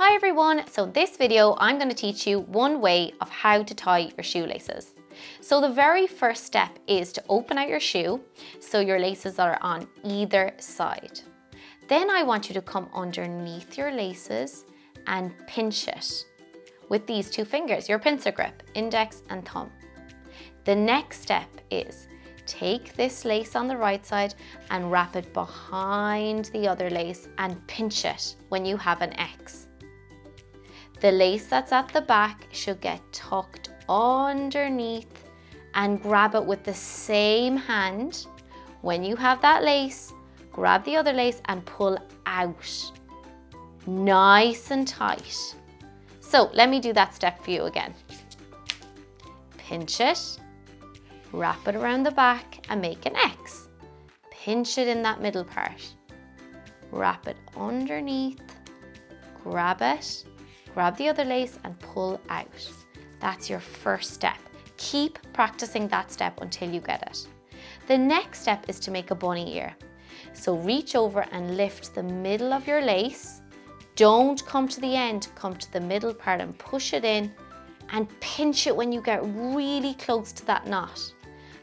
Hi everyone, so this video I'm going to teach you one way of how to tie your shoelaces. So the very first step is to open out your shoe so your laces are on either side. Then I want you to come underneath your laces and pinch it with these two fingers, your pincer grip, index and thumb. The next step is take this lace on the right side and wrap it behind the other lace and pinch it when you have an X. The lace that's at the back should get tucked underneath and grab it with the same hand. When you have that lace, grab the other lace and pull out. Nice and tight. So let me do that step for you again. Pinch it, wrap it around the back and make an X. Pinch it in that middle part. Wrap it underneath, grab it, grab the other lace and pull out. That's your first step. Keep practicing that step until you get it. The next step is to make a bunny ear. So reach over and lift the middle of your lace. Don't come to the end, come to the middle part and push it in and pinch it when you get really close to that knot.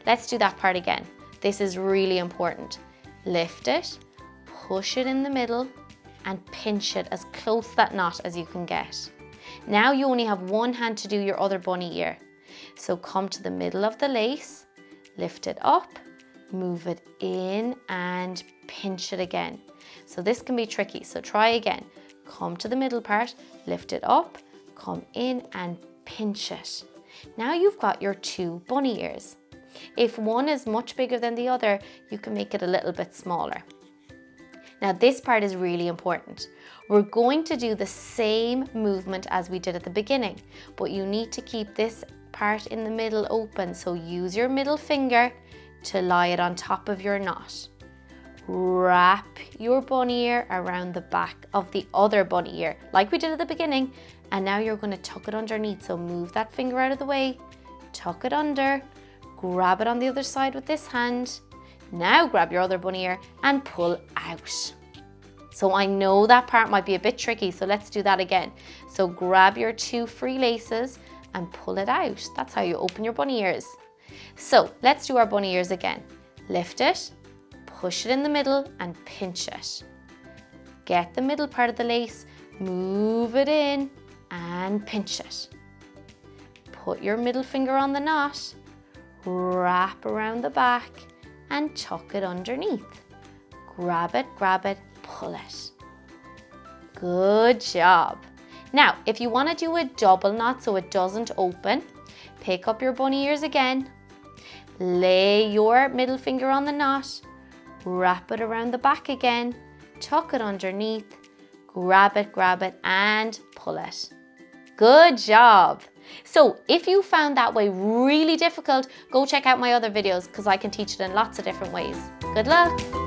Let's do that part again. This is really important. Lift it, push it in the middle and pinch it as close to that knot as you can get. Now you only have one hand to do your other bunny ear. So come to the middle of the lace, lift it up, move it in and pinch it again. So this can be tricky, so try again. Come to the middle part, lift it up, come in and pinch it. Now you've got your two bunny ears. If one is much bigger than the other, you can make it a little bit smaller. Now this part is really important. We're going to do the same movement as we did at the beginning, but you need to keep this part in the middle open. So use your middle finger to lie it on top of your knot. Wrap your bunny ear around the back of the other bunny ear, like we did at the beginning. And now you're going to tuck it underneath. So move that finger out of the way, tuck it under, grab it on the other side with this hand. Now grab your other bunny ear and pull out. So I know that part might be a bit tricky, so let's do that again. So grab your two free laces and pull it out. That's how you open your bunny ears. So let's do our bunny ears again. Lift it, push it in the middle and pinch it. Get the middle part of the lace, move it in and pinch it. Put your middle finger on the knot, wrap around the back and tuck it underneath. Grab it, pull it. Good job. Now, if you want to do a double knot so it doesn't open, pick up your bunny ears again, lay your middle finger on the knot, wrap it around the back again, tuck it underneath, grab it and pull it. Good job. So if you found that way really difficult, go check out my other videos because I can teach it in lots of different ways. Good luck.